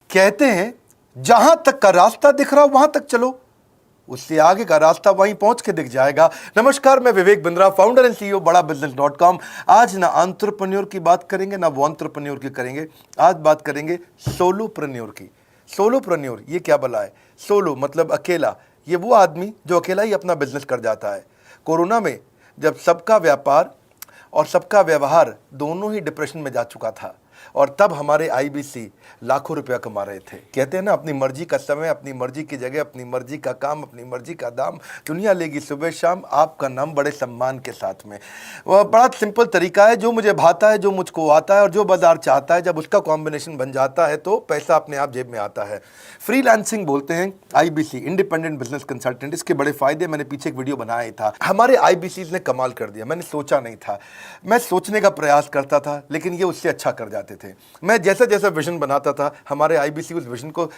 कहते हैं जहां तक का रास्ता दिख रहा हो वहां तक चलो, उससे आगे का रास्ता वहीं पहुंच के दिख जाएगा। नमस्कार, मैं Vivek Bindra, founder and CEO बड़ा बिजनेस.com। आज ना एंटरप्रेन्योर की बात करेंगे ना वो एंटरप्रेन्योर की करेंगे, आज बात करेंगे सोलोप्रेन्योर की। सोलोप्रेन्योर ये क्या भला है? सोलो मतलब अकेला, ये वो आदमी जो अकेला ही अपना बिजनेस कर जाता है। कोरोना में जब सबका व्यापार और सबका व्यवहार दोनों ही डिप्रेशन में जा चुका था, और तब हमारे आईबीसी लाखों रुपया कमा रहे थे। कहते हैं ना, अपनी मर्जी का समय, अपनी मर्जी की जगह, अपनी मर्जी का काम, अपनी मर्जी का दाम, दुनिया लेगी सुबह शाम आपका नाम बड़े सम्मान के साथ में। वह बड़ा सिंपल तरीका है, जो मुझे भाता है, जो मुझको आता है और जो बाजार चाहता है, जब उसका कॉम्बिनेशन बन जाता है तो पैसा अपने आप जेब में आता है। फ्रीलांसिंग बोलते हैं आईबीसी, इंडिपेंडेंट बिजनेस कंसल्टेंट। इसके बड़े फायदे मैंने पीछे एक वीडियो बनाया ही था। हमारे आईबीसी ने कमाल कर दिया, मैंने सोचा नहीं था। मैं सोचने का प्रयास करता था लेकिन ये उससे अच्छा कर जाते थे। मैं जैसा जैसा विजन बनाता था, हमारे आईबीसी उस विजन को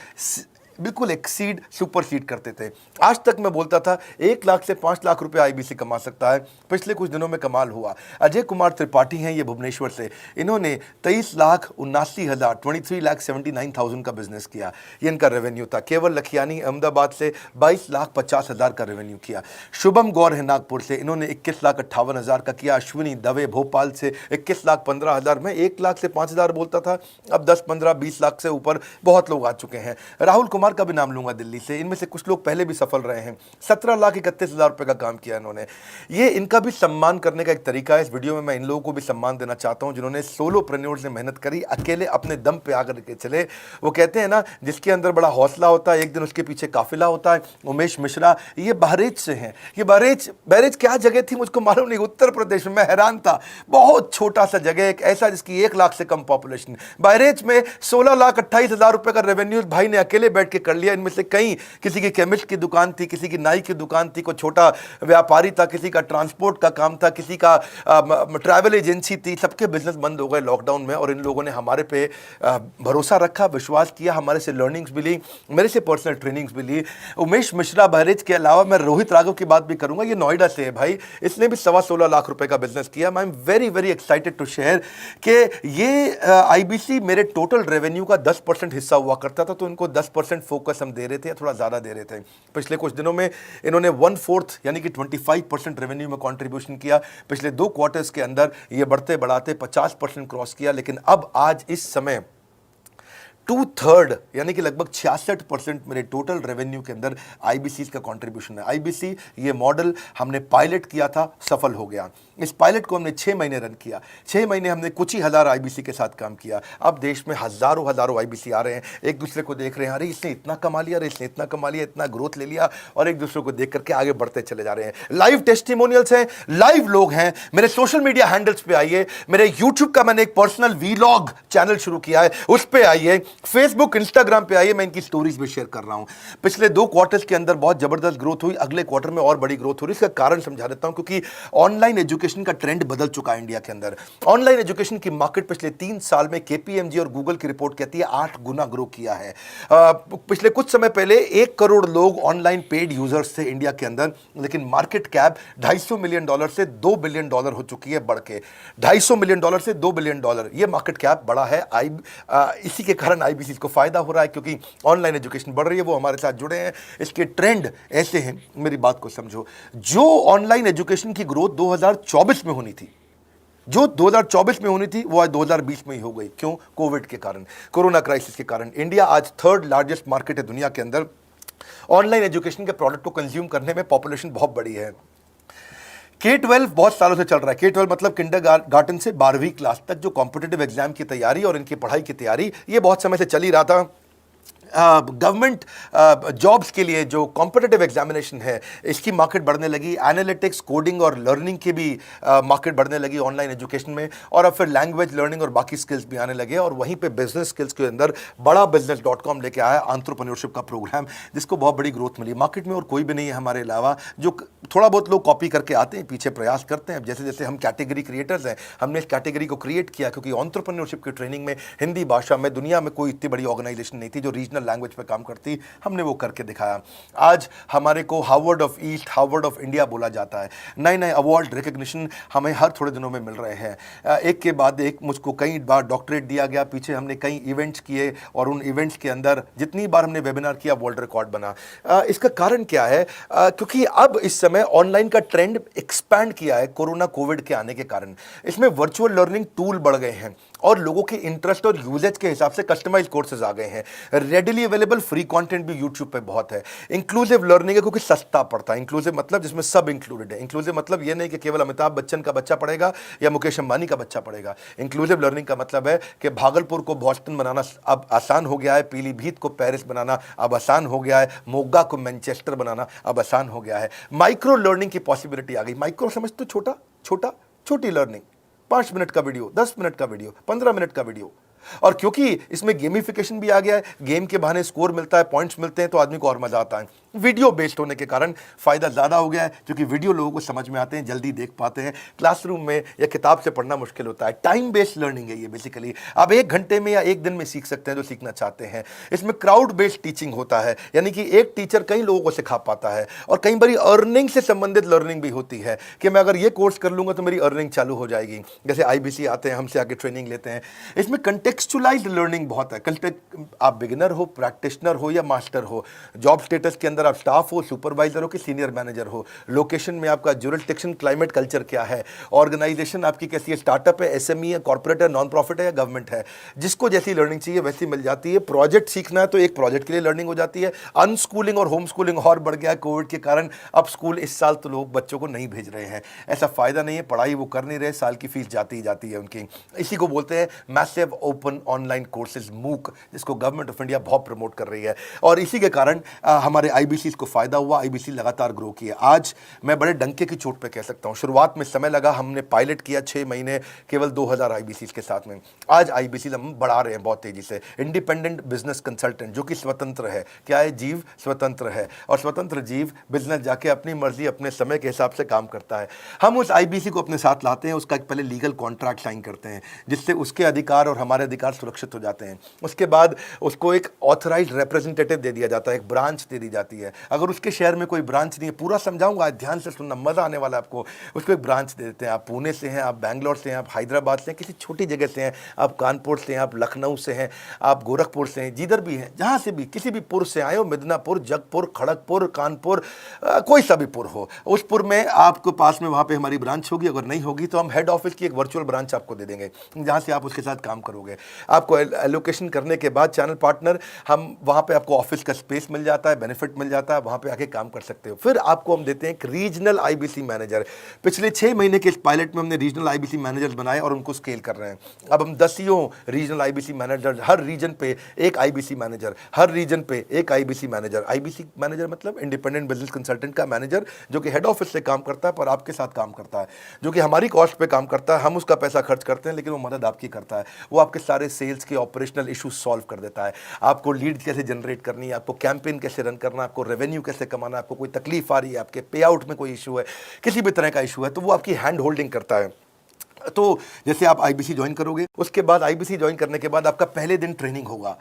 बिल्कुल एक्सीड सुपरसीड करते थे। आज तक मैं बोलता था 1 लाख से 5 लाख रुपए आईबीसी कमा सकता है। पिछले कुछ दिनों में कमाल हुआ। अजय कुमार त्रिपाठी हैं ये भुवनेश्वर से, इन्होंने 23,79,000 23,79,000 का बिजनेस किया। ये इनका रेवेन्यू था। केवल लखियानी अहमदाबाद से 22,50,000 का रेवेन्यू किया। शुभम गौर है नागपुर से, इन्होंने 21,58,000 का किया। अश्विनी दवे भोपाल से 21,15,000। मैं 1 लाख से 5,000 बोलता था, अब 10, 15, 20 लाख से ऊपर बहुत लोग आ चुके हैं। राहुल कुमार का भी नाम लूंगा दिल्ली से, इनमें से कुछ लोग पहले भी सफल रहे हैं। 17,31,000 रुपए का काम किया इन्होंने। ये इनका भी सम्मान करने का एक तरीका है। इस वीडियो में मैं इन लोगों को भी सम्मान देना चाहता हूं जिन्होंने सोलोप्रेन्योर से मेहनत करी, अकेले अपने दम पे आकर के चले। वो कहते हैं ना, जिसके अंदर बड़ा हौसला होता है एक दिन उसके पीछे काफिला होता है। उमेश मिश्रा ये बहरेच से हैं। ये बहरेच क्या जगह थी मुझको मालूम नहीं, उत्तर प्रदेश में। मैं हैरान था, बहुत छोटा सा जगह, एक ऐसा जिसकी 1 लाख से कम पॉपुलेशन। बहरेच में 16,28,000 रुपए का रेवेन्यू भाई ने अकेले बैठ के कर लिया। इनमें से कई, किसी की केमिस्ट की दुकान थी, किसी की नाई की दुकान थी, कोई छोटा व्यापारी था, किसी का ट्रांसपोर्ट का काम था, किसी का ट्रैवल एजेंसी थी। सबके बिजनेस बंद हो गए लॉकडाउन में, और इन लोगों ने हमारे पे भरोसा रखा, विश्वास किया, हमारे से लर्निंग्स भी ली, मेरे से पर्सनल ट्रेनिंग्स भी ली। उमेश मिश्रा बहरेज के अलावा मैं रोहित राघव की बात भी करूंगा, ये नोएडा से है भाई, इसने भी 16.25 लाख रुपए का बिजनेस किया। I am very very excited to share कि ये आईबीसी मेरे टोटल रेवेन्यू का 10% हिस्सा हुआ करता था, तो इनको 10% फोकस हम दे रहे थे, थोड़ा ज़्यादा दे रहे थे। पिछले कुछ दिनों में इन्होंने 1/4 यानी कि 25% रेवेन्यू में कंट्रीब्यूशन किया। पिछले 2 क्वार्टर्स के अंदर ये बढ़ते बढ़ाते 50% क्रॉस किया। लेकिन अब आज इस समय 2/3 यानी कि लगभग 66% मेरे टोटल रेवेन्यू के अंदर आईबीसी का कंट्रीब्यूशन है। आईबीसी ये मॉडल हमने पायलट किया था, सफल हो गया। इस पायलट को हमने 6 महीने रन किया। 6 महीने हमने कुछ ही हज़ार आईबीसी के साथ काम किया। अब देश में हज़ारों आईबीसी आ रहे हैं, एक दूसरे को देख रहे हैं, अरे इसने इतना कमा लिया, अरे इसने इतना कमा लिया, इतना ग्रोथ ले लिया, और एक दूसरे को देख करके आगे बढ़ते चले जा रहे हैं। लाइव टेस्टिमोनियल्स हैं, लाइव लोग हैं। मेरे सोशल मीडिया हैंडल्स पे आइए, मेरे यूट्यूब का मैंने एक पर्सनल वीलॉग चैनल शुरू किया है, उस पर आइए, फेसबुक इंस्टाग्राम पे आइए, मैं इनकी स्टोरीज भी शेयर कर रहा हूं। पिछले 2 क्वार्टर्स के अंदर बहुत जबरदस्त ग्रोथ हुई, अगले क्वार्टर में और बड़ी ग्रोथ हो रही है। इसका कारण समझा देता हूं, क्योंकि ऑनलाइन एजुकेशन का ट्रेंड बदल चुका है इंडिया के अंदर। ऑनलाइन एजुकेशन की मार्केट पिछले 3 साल में केपीएमजी और गूगल की रिपोर्ट कहती है 8 गुना ग्रो किया है। पिछले कुछ समय पहले 1 करोड़ लोग ऑनलाइन पेड यूजर्स थे इंडिया के अंदर, लेकिन मार्केट कैप $250 मिलियन से $2 बिलियन हो चुकी है, बढ़ के $250 मिलियन से $2 बिलियन। ये मार्केट कैप बड़ा है। इसी के कारण आईबीसी को फायदा हो रहा है, क्योंकि ऑनलाइन एजुकेशन बढ़ रही है, वो हमारे साथ जुड़े हैं। इसके ट्रेंड ऐसे हैं, मेरी बात को समझो। जो ऑनलाइन एजुकेशन की ग्रोथ 2024 में होनी थी, जो 2024 में होनी थी, वो आज 2020 में ही हो गई। क्यों? कोविड के कारण, कोरोना क्राइसिस के कारण। इंडिया आज 3rd लार्जेस्ट मार्केट है दुनिया के अंदर। ऑनलाइन एजुकेशन के प्रोडक्ट को कंज्यूम करने में पॉपुलेशन बहुत बड़ी है। K-12 बहुत सालों से चल रहा है। K-12 मतलब किंडरगार्टन से 12वीं क्लास तक जो कॉम्पिटिटिव एग्जाम की तैयारी और इनकी पढ़ाई की तैयारी, ये बहुत समय से चल ही रहा था। गवर्नमेंट जॉब्स के लिए जो कॉम्पिटिटिव एग्जामिनेशन है, इसकी मार्केट बढ़ने लगी। एनालिटिक्स, कोडिंग और लर्निंग की भी मार्केट बढ़ने लगी ऑनलाइन एजुकेशन में, और अब फिर लैंग्वेज लर्निंग और बाकी स्किल्स भी आने लगे। और वहीं पे बिजनेस स्किल्स के अंदर बड़ा बिजनेस.com लेके आया एंटरप्रेन्योरशिप का प्रोग्राम, जिसको बहुत बड़ी ग्रोथ मिली मार्केट में। और कोई भी नहीं है हमारे अलावा, जो थोड़ा बहुत लोग कॉपी करके आते हैं, पीछे प्रयास करते हैं। जैसे जैसे हम कैटेगरी क्रिएटर्स हैं, हमने इस कैटेगरी को क्रिएट किया, क्योंकि एंटरप्रेन्योरशिप की ट्रेनिंग में हिंदी भाषा में दुनिया में कोई इतनी बड़ी ऑर्गेनाइजेशन नहीं थी जो रीजनल रीजनल लैंग्वेज पे काम करती, हमने वो करके दिखाया। आज हमारे को Harvard of east, Harvard of India बोला जाता है। नए नए अवार्ड रिकग्निशन हमें हर थोड़े दिनों में मिल रहे हैं। एक के बाद एक मुझको कई बार डॉक्टरेट दिया गया, पीछे हमने कई इवेंट्स किए और उन इवेंट्स के अंदर जितनी बार हमने वेबिनार किया वर्ल्ड रिकॉर्ड बना। इसका कारण क्या है? क्योंकि अब इस समय ऑनलाइन का ट्रेंड एक्सपैंड किया है कोरोना कोविड के आने के कारण। इसमें वर्चुअल लर्निंग टूल बढ़ गए हैं और लोगों के इंटरेस्ट और यूजेज के हिसाब से कस्टमाइज कोर्सेज आ गए हैं। रेडिली अवेलेबल फ्री कंटेंट भी यूट्यूब पे बहुत है। इंक्लूसिव लर्निंग है क्योंकि सस्ता पड़ता है। इंक्लूसिव मतलब जिसमें सब इंक्लूडेड है। इंक्लूसिव मतलब ये नहीं कि केवल अमिताभ बच्चन का बच्चा पढ़ेगा या मुकेश अंबानी का बच्चा पढ़ेगा। इंक्लूसिव लर्निंग का मतलब है कि भागलपुर को बॉस्टन बनाना अब आसान हो गया है, पीलीभीत को पेरिस बनाना अब आसान हो गया है, मोगा को मैनचेस्टर बनाना अब आसान हो गया है। माइक्रो लर्निंग की पॉसिबिलिटी आ गई। माइक्रो समझ तो छोटा छोटा, छोटी लर्निंग, 5 मिनट का वीडियो, 10 मिनट का वीडियो, 15 मिनट का वीडियो। और क्योंकि इसमें गेमिफिकेशन भी आ गया है, गेम के बहाने स्कोर मिलता है, पॉइंट्स मिलते हैं, तो आदमी को और मजा आता है। वीडियो बेस्ड होने के कारण फायदा ज्यादा हो गया है, क्योंकि वीडियो लोगों को समझ में आते हैं, जल्दी देख पाते हैं। क्लासरूम में या किताब से पढ़ना मुश्किल होता है। टाइम बेस्ड लर्निंग है ये बेसिकली। आप 1 घंटे में या 1 दिन में सीख सकते हैं जो सीखना चाहते हैं। इसमें क्राउड बेस्ड टीचिंग होता है, यानी कि एक टीचर कई लोगों को सिखा पाता है। और कई बार अर्निंग से संबंधित लर्निंग भी होती है कि मैं अगर ये कोर्स कर लूंगा तो मेरी अर्निंग चालू हो जाएगी। जैसे IBC आते हैं, हमसे आके ट्रेनिंग लेते हैं। इसमें कंटेक्चुअलाइज्ड लर्निंग बहुत है। आप बिगिनर हो, प्रैक्टिशनर हो या मास्टर हो, जॉब स्टेटस के अंदर आप स्टाफ हो, सुपरवाइजर हो कि सीनियर मैनेजर हो, लोकेशन में आपका जुरिस्डिक्शन, क्लाइमेट, कल्चर क्या है, ऑर्गेनाइजेशन आपकी कैसी है, स्टार्टअप है, SME है, कॉर्पोरेट है, नॉन प्रॉफिट है या गवर्नमेंट है, जिसको जैसी लर्निंग चाहिए वैसी मिल जाती है। प्रोजेक्ट सीखना है तो एक प्रोजेक्ट के लिए लर्निंग हो जाती है। अनस्कूलिंग और होम स्कूलिंग और बढ़ गया है कोविड के कारण। अब स्कूल इस साल तो लोग बच्चों को नहीं भेज रहे हैं। ऐसा फायदा नहीं है, पढ़ाई वो कर नहीं रहे, साल की फीस जाती ही जाती है उनकी। इसी को बोलते हैं मैसिव ओपन ऑनलाइन कोर्सेज, मूक, जिसको गवर्नमेंट ऑफ इंडिया बहुत प्रमोट कर रही है। और इसी के कारण हमारे IBC को फायदा हुआ। IBC लगातार ग्रो किया। आज मैं बड़े डंके की चोट पे कह सकता हूं, शुरुआत में समय लगा, हमने पायलट किया 6 महीने केवल 2000 IBC के साथ में। आज IBC हम बढ़ा रहे हैं बहुत तेजी से। इंडिपेंडेंट बिजनेस कंसल्टेंट, जो कि स्वतंत्र है। क्या है? जीव स्वतंत्र है। और स्वतंत्र जीव बिजनेस जाके अपनी मर्जी, अपने समय के हिसाब से काम करता है। हम उस IBC को अपने साथ लाते हैं, उसका एक पहले लीगल कॉन्ट्रैक्ट साइन करते हैं, जिससे उसके अधिकार और हमारे अधिकार सुरक्षित हो जाते हैं। उसके बाद उसको एक ऑथराइज्ड रिप्रेजेंटेटिव दे दिया जाता है, एक ब्रांच दे दी जाती है। अगर उसके शहर में कोई ब्रांच नहीं है, पूरा समझाऊंगा, ध्यान से सुनना, मजा आने वाला है आपको। उसको एक ब्रांच दे देते हैं। आप पुणे से हैं, आप बैंगलोर से हैं, आप हैदराबाद से हैं, किसी छोटी जगह से हैं, आप कानपुर से हैं, आप लखनऊ से हैं, आप गोरखपुर से हैं, जिधर भी हैं, जहाँ से भी, किसी भी पुर से आए हो, मिदनापुर, जगपुर, खड़गपुर, कानपुर, कोई सा भी पुर हो, उस पुर में आपको पास में वहाँ पे हमारी ब्रांच होगी। अगर नहीं होगी तो हम हेड ऑफिस की एक वर्चुअल ब्रांच आपको दे देंगे, जहाँ से आप उसके साथ काम करोगे। आपको एलोकेशन करने के बाद चैनल पार्टनर, हम वहाँ पे आपको ऑफिस का स्पेस मिल जाता है, बेनिफिट मिल जाता है, वहाँ पे आके काम कर सकते हो। फिर आपको हम देते हैं एक रीजनल IBC मैनेजर। पिछले 6 महीने के इस पायलट में हमने रीजनल IBC मैनेजर्स बनाए और उनको स्केल कर रहे हैं। अब हम 10 रीजनल IBC मैनेजर, हर रीजन पे एक IBC मैनेजर, हर रीजन पे एक IBC मैनेजर। IBC मैनेजर मतलब इंडिपेंडेंट बिजनेस कंसल्टेंट का मैनेजर, जो कि हेड ऑफिस से काम करता है पर आपके साथ काम करता है, जो कि हमारी कॉस्ट पे काम करता है। हम उसका पैसा खर्च करते हैं, लेकिन वो मदद आपकी करता है। वो आपके सारे सेल्स के ऑपरेशनल इश्यूज सॉल्व कर देता है। आपको लीड कैसे जनरेट करनी है, आपको कैंपेन कैसे रन करना है, आपको रेवेन्यू कैसे कमाना है, आपको कोई तकलीफ आ रही है, आपके पे आउट में कोई इशू है, किसी भी तरह का इशू है, तो वो आपकी हैंड होल्डिंग करता है। तो जैसे आप IBC ज्वाइन करोगे, उसके बाद IBC ज्वाइन करने के बाद आपका पहले दिन ट्रेनिंग होगा।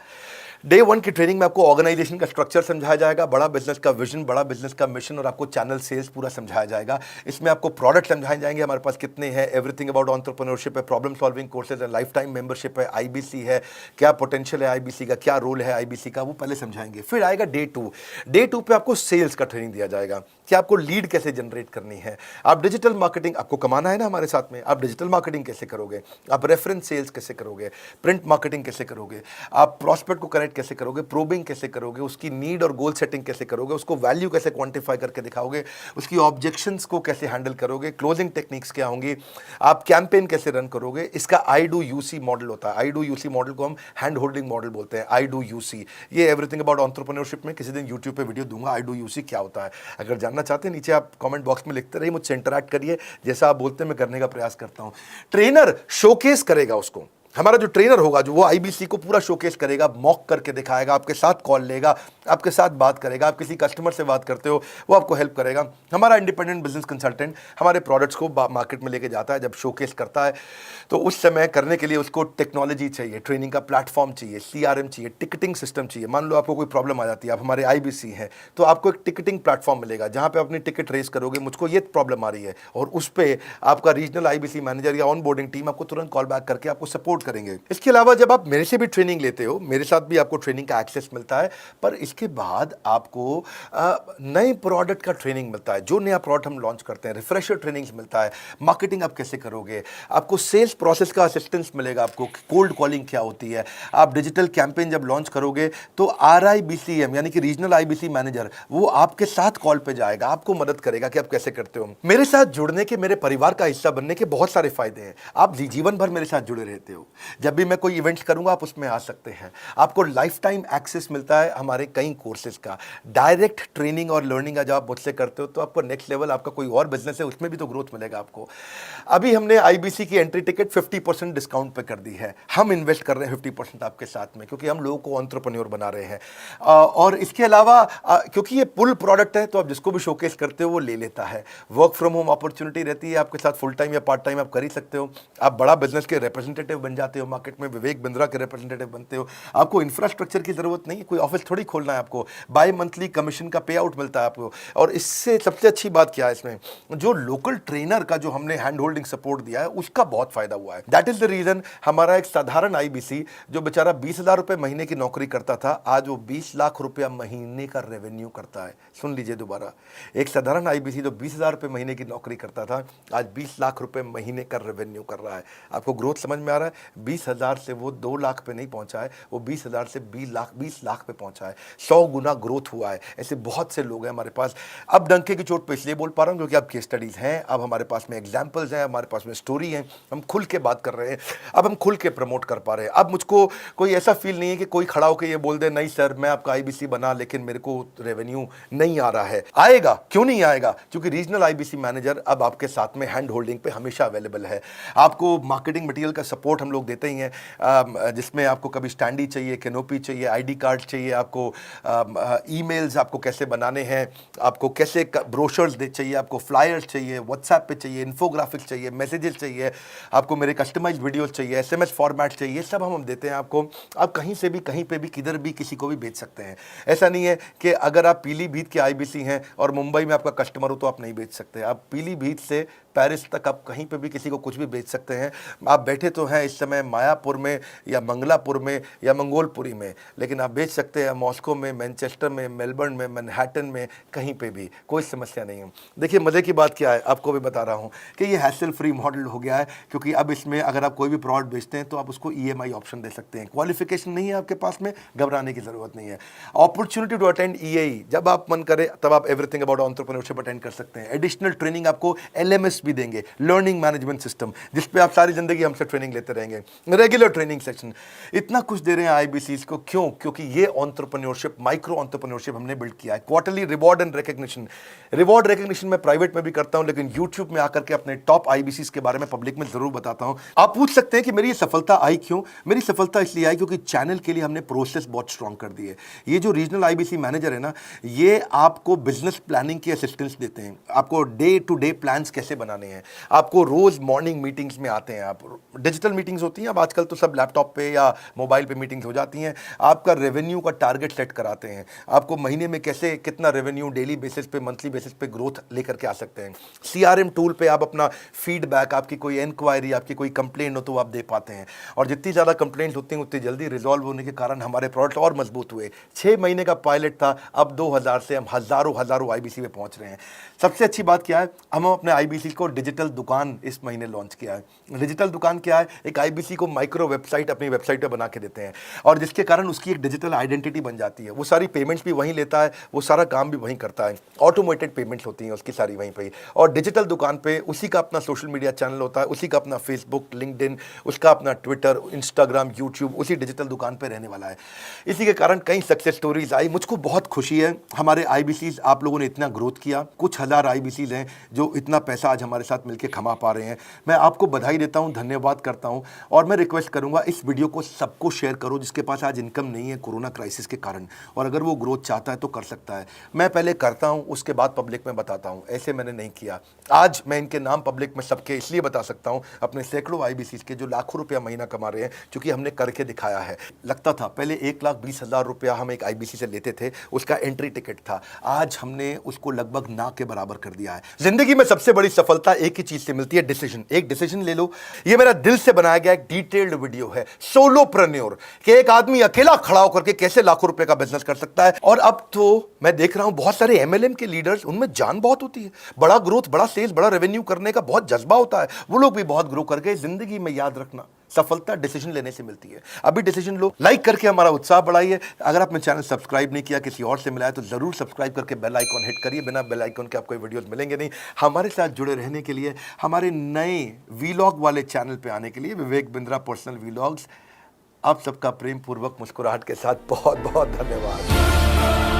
डे 1 की ट्रेनिंग में आपको ऑर्गेनाइजेशन का स्ट्रक्चर समझाया जाएगा, बड़ा बिजनेस का विजन, बड़ा बिजनेस का मिशन, और आपको चैनल सेल्स पूरा समझाया जाएगा। इसमें आपको प्रोडक्ट समझाए जाएंगे, हमारे पास कितने हैं, एवरीथिंग अबाउट एंटरप्रेन्योरशिप है, प्रॉब्लम सॉल्विंग कोर्सेज है, लाइफ टाइम मेंबरशिप है, IBC है, क्या पोटेंशियल है IBC का, क्या रोल है IBC का, वो पहले समझाएंगे। फिर आएगा डे 2। डे 2 पे आपको सेल्स का ट्रेनिंग दिया जाएगा कि आपको लीड कैसे जनरेट करनी है। आप डिजिटल मार्केटिंग, आपको कमाना है ना हमारे साथ में, आप डिजिटल मार्केटिंग कैसे करोगे, आप रेफरेंस सेल्स कैसे करोगे, प्रिंट मार्केटिंग कैसे करोगे, आप प्रॉस्पेक्ट को कनेक्ट कैसे करोगे, प्रोबिंग कैसे करोगे, उसकी नीड और गोल सेटिंग कैसे करोगे, उसको वैल्यू कैसे क्वांटिफाई करके दिखाओगे, उसकी ऑब्जेक्शंस को कैसे हैंडल करोगे, क्लोजिंग टेक्निक्स क्या होंगी, आप कैंपेन कैसे रन करोगे। इसका I do UC मॉडल होता है। I do UC मॉडल को हम हैंड होल्डिंग मॉडल बोलते हैं। I do UC, ये एवरीथिंग अबाउट एंटरप्रेन्योरशिप में किसी दिन यूट्यूब पे वीडियो दूंगा, I do UC क्या होता है। अगर जानना चाहते हैं, नीचे आप कमेंट बॉक्स में लिखते रहिए, मुझसे इंटरैक्ट करिए, जैसा आप बोलते हैं मैं करने का प्रयास करता हूं। ट्रेनर शोकेस करेगा उसको, हमारा जो ट्रेनर होगा जो वो आईबीसी को पूरा शोकेस करेगा, मॉक करके दिखाएगा, आपके साथ कॉल लेगा, आपके साथ बात करेगा, आप किसी कस्टमर से बात करते हो वो आपको हेल्प करेगा। हमारा इंडिपेंडेंट बिजनेस कंसल्टेंट हमारे प्रोडक्ट्स को मार्केट में लेके जाता है, जब शोकेस करता है तो उस समय करने के लिए उसको टेक्नोलॉजी चाहिए, ट्रेनिंग का प्लेटफॉर्म चाहिए, सीआरएम चाहिए, टिकटिंग सिस्टम चाहिए। मान लो आपको कोई प्रॉब्लम आ जाती है, आप हमारे आईबीसी हैं, तो आपको एक टिकटिंग प्लेटफॉर्म मिलेगा जहां पे अपनी टिकट रेस करोगे, मुझको ये प्रॉब्लम आ रही है, और उस पर आपका रीजनल आईबीसी मैनेजर या ऑन बोर्डिंग टीम आपको तुरंत कॉल बैक करके आपको सपोर्ट करेंगे। इसके अलावा जब आप मेरे से भी ट्रेनिंग लेते हो, मेरे साथ भी आपको ट्रेनिंग का एक्सेस मिलता है, पर इसके बाद आपको नए प्रोडक्ट का ट्रेनिंग मिलता है। जो नया प्रोडक्ट हम लॉन्च करते हैं, रिफ्रेशर ट्रेनिंग्स मिलता है, मार्केटिंग आप कैसे करोगे, आपको सेल्स प्रोसेस का असिस्टेंस मिलेगा, आपको कोल्ड कॉलिंग क्या होती है, आप डिजिटल कैंपेन जब लॉन्च करोगे तो आरआईबीसीएम यानी कि रीजनल आईबीसी मैनेजर वो आपके साथ कॉल पे जाएगा, आपको मदद करेगा कि आप कैसे करते हो। मेरे साथ जुड़ने के, मेरे परिवार का हिस्सा बनने के बहुत सारे फायदे हैं। आप जीवन भर मेरे साथ जुड़े रहते हो, जब भी मैं कोई इवेंट्स करूंगा आप उसमें आ सकते हैं, आपको लाइफ टाइम एक्सेस मिलता है हमारे कई कोर्सेज का, डायरेक्ट ट्रेनिंग और लर्निंग जब आप मुझसे करते हो तो आपको नेक्स्ट लेवल, आपका कोई और बिजनेस है उसमें भी तो ग्रोथ मिलेगा आपको। अभी हमने आईबीसी की एंट्री टिकट 50% डिस्काउंट पे कर दी है, हम इन्वेस्ट कर रहे हैं 50% आपके साथ में, क्योंकि हम लोगों को एंटरप्रेन्योर बना रहे हैं। और इसके अलावा क्योंकि ये पुल प्रोडक्ट है तो आप जिसको भी शोकेस करते हो वो ले लेता है। वर्क फ्रॉम होम अपॉर्चुनिटी रहती है आपके साथ, फुल टाइम या पार्ट टाइम आप कर ही सकते हो। आप बड़ा बिजनेस के रिप्रेजेंटेटिव बन जाते हो, मार्केट में विवेक बिंद्रा के रिप्रेजेंटेटिव बनते हो। आपको इंफ्रास्ट्रक्चर की जरूरत नहीं है, कोई ऑफिस थोड़ी खोलना है आपको, बाई मंथली कमीशन का पे आउट मिलता है आपको। और इससे सबसे अच्छी बात क्या है, इसमें जो लोकल ट्रेनर का जो हमने हैंड होल्डिंग सपोर्ट दिया है उसका बहुत फायदा हुआ है। दैट इज द रीजन हमारा एक साधारण आईबीसी जो बेचारा 20,000 रुपए महीने की नौकरी करता था, आज वो 20 लाख रुपया महीने का रेवेन्यू करता है। सुन लीजिए दोबारा, एक साधारण आईबीसी जो 20,000 रुपए महीने की नौकरी करता था, आज 20 लाख रुपए महीने का रेवेन्यू कर रहा है। आपको ग्रोथ समझ में आ रहा है? 20,000 से वो 2 लाख पे नहीं पहुंचा है, वो 20,000 से 20 लाख पे पहुंचा है। 100 गुना ग्रोथ हुआ है। ऐसे बहुत से लोग हैं हमारे पास। अब डंके की चोट पे इसलिए बोल पा रहा हूं क्योंकि अब केस स्टडीज हैं, अब हमारे पास में एग्जाम्पल्स हैं, हमारे पास में स्टोरी है, हम खुल के बात कर रहे हैं, अब हम खुल के प्रमोट कर पा रहे हैं। अब मुझको कोई ऐसा फील नहीं है कि कोई खड़ा होकर ये बोल दे नहीं सर मैं आपका आईबीसी बना लेकिन मेरे को रेवेन्यू नहीं आ रहा है। आएगा, क्यों नहीं आएगा? क्योंकि रीजनल आईबीसी मैनेजर अब आपके साथ में हैंड होल्डिंग पे हमेशा अवेलेबल है। आपको मार्केटिंग मटेरियल का सपोर्ट हम लोग देते ही हैं, जिसमें आपको कभी स्टैंडी चाहिए, कैनोपी चाहिए, आईडी कार्ड चाहिए, आपको ईमेल्स आपको कैसे बनाने हैं, आपको कैसे ब्रोशर्स चाहिए, आपको फ्लायर्स चाहिए, व्हाट्सएप पे चाहिए, इन्फोग्राफिक्स चाहिए, मैसेजेस चाहिए, आपको मेरे कस्टमाइज्ड वीडियोस चाहिए, एसएमएस फॉर्मेट चाहिए, सब हम देते हैं आपको। आप कहीं से भी, कहीं पे भी, किधर भी, किसी को भी भेज सकते हैं। ऐसा नहीं है कि अगर आप पीलीभीत के आईबीसी हैं और मुंबई में आपका कस्टमर हो तो आप नहीं बेच सकते। आप पीलीभीत से पेरिस तक आप कहीं पे भी किसी को कुछ भी बेच सकते हैं। आप बैठे तो हैं इस समय मायापुर में या मंगलापुर में या मंगोलपुरी में, लेकिन आप बेच सकते हैं मॉस्को में, मैनचेस्टर में, मेलबर्न में, मैनहट्टन में, कहीं पे भी, कोई समस्या नहीं है। देखिए मज़े की बात क्या है, आपको भी बता रहा हूँ कि ये हैसल फ्री मॉडल हो गया है, क्योंकि अब इसमें अगर आप कोई भी प्रोडक्ट बेचते हैं तो आप उसको ईएमआई ऑप्शन दे सकते हैं। क्वालिफिकेशन नहीं है आपके पास में, घबराने की ज़रूरत नहीं है। अपॉर्चुनिटी टू अटेंड ईएई, जब आप मन करे तब आप एवरीथिंग अबाउट एंटरप्रेन्योरशिप अटेंड कर सकते हैं। एडिशनल ट्रेनिंग आपको एलएमएस भी देंगे, लर्निंग मैनेजमेंट सिस्टम, जिस पे आप सारी जिंदगी हमसे ट्रेनिंग लेते रहेंगे। रेगुलर ट्रेनिंग सेक्शन, इतना कुछ दे रहे हैं आईबीसीज को। क्यों? क्योंकि ये एंटरप्रेन्योरशिप, माइक्रो एंटरप्रेन्योरशिप हमने बिल्ड किया है। Quarterly reward and recognition, reward recognition मैं प्राइवेट में भी करता हूं, लेकिन यूट्यूब में आकर के अपने टॉप आईबीसीज के बारे में पब्लिक में जरूर बताता हूं। आप पूछ सकते हैं कि मेरी ये सफलता आई क्यों? मेरी सफलता इसलिए आई क्योंकि चैनल के लिए हमने प्रोसेस बहुत स्ट्रांग कर दी है। ये जो रीजनल आईबीसी मैनेजर है ना, ये आपको बिजनेस प्लानिंग की असिस्टेंस देते हैं, आपको डे टू डे प्लान्स कैसे बनाने हैं, आपको रोज मॉर्निंग मीटिंग्स में आते हैं। आप डिजिटल मीटिंग्स होती हैं, अब आजकल तो सब लैपटॉप पे या मोबाइल पे मीटिंग्स हो जाती हैं। आपका रेवेन्यू का टारगेट सेट कराते हैं, आपको महीने में कैसे कितना रेवेन्यू डेली बेसिस पे, मंथली बेसिस पे ग्रोथ लेकर के आ सकते हैं। सीआरएम टूल पे आप अपना फीडबैक, आपकी कोई इंक्वायरी, आपकी कोई कंप्लेंट हो तो आप दे पाते हैं, और जितनी ज़्यादा कंप्लेंट होती हैं उतनी जल्दी रिजॉल्व होने के कारण हमारे प्रोडक्ट और मजबूत हुए। 6 महीने का पायलट था, अब 2000 से हम हज़ारों आईबीसी पे पहुंच रहे हैं। सबसे अच्छी बात क्या है, हम अपने आईबीसी को डिजिटल दुकान इस महीने लॉन्च किया है। डिजिटल दुकान क्या है? एक आईबीसी को माइक्रो वेबसाइट अपनी वेबसाइट पे बना के देते हैं, और जिसके कारण उसकी एक डिजिटल आइडेंटिटी बन जाती है। वो सारी पेमेंट्स भी वहीं लेता है, वो सारा काम भी वहीं करता है, ऑटोमेटेड पेमेंट्स होती हैं उसकी सारी वहीं पे ही। और डिजिटल दुकान पे उसी का अपना सोशल मीडिया चैनल होता है, उसी का अपना फेसबुक, लिंक्डइन, उसका अपना ट्विटर, इंस्टाग्राम, यूट्यूब उसी डिजिटल दुकान पे रहने वाला है। इसी के कारण कई सक्सेस स्टोरीज आई। मुझको बहुत खुशी है, हमारे आईबीसीज आप लोगों ने इतना ग्रोथ किया। कुछ हज़ार आईबीसीज हैं जो इतना पैसा आज हमारे हमारे साथ मिलकर कमा पा रहे हैं। मैं आपको बधाई देता हूं, धन्यवाद करता हूं और मैं रिक्वेस्ट करूंगा इस वीडियो को सबको शेयर करो जिसके पास आज इनकम नहीं है कोरोना क्राइसिस के कारण, और अगर वो ग्रोथ चाहता है तो कर सकता है। मैं पहले करता हूं, उसके बाद पब्लिक में बताता हूं, ऐसे मैंने नहीं किया। आज मैं इनके नाम पब्लिक में सबके इसलिए बता सकता हूं, अपने सैकड़ों IBCs के जो लाखों रुपया महीना कमा रहे हैं, क्योंकि हमने करके दिखाया है। लगता था पहले 1,20,000 रुपया हम एक IBC से लेते थे, उसका एंट्री टिकट था, आज हमने उसको लगभग ना के बराबर कर दिया है। जिंदगी में सबसे बड़ी सफलता एक ही चीज से मिलती है, डिसीजन। एक डिसीजन ले लो। ये मेरा दिल से बनाया गया एक डिटेल्ड वीडियो है, सोलोप्रेन्योर, कि एक आदमी अकेला खड़ा होकर के कैसे लाखों रुपए का बिजनेस कर सकता है। और अब तो मैं देख रहा हूं बहुत सारे MLM के लीडर्स, उनमें जान बहुत होती है, बड़ा ग्रोथ, बड़ा सेल्स, बड़ा रेवेन्यू करने का बहुत जज्बा होता है, वो लोग भी बहुत ग्रो कर गए। जिंदगी में याद रखना, सफलता डिसीजन लेने से मिलती है। अभी डिसीजन लो, लाइक करके हमारा उत्साह बढ़ाइए। अगर आपने चैनल सब्सक्राइब नहीं किया, किसी और से मिला है, तो जरूर सब्सक्राइब करके बेल आइकॉन हिट करिए। बिना बेल आइकॉन के आपको वीडियोस मिलेंगे नहीं। हमारे साथ जुड़े रहने के लिए, हमारे नए वीलॉग वाले चैनल पे आने के लिए, विवेक बिंद्रा पर्सनल वीलॉग्स, आप सबका प्रेम पूर्वक मुस्कुराहट के साथ बहुत बहुत धन्यवाद।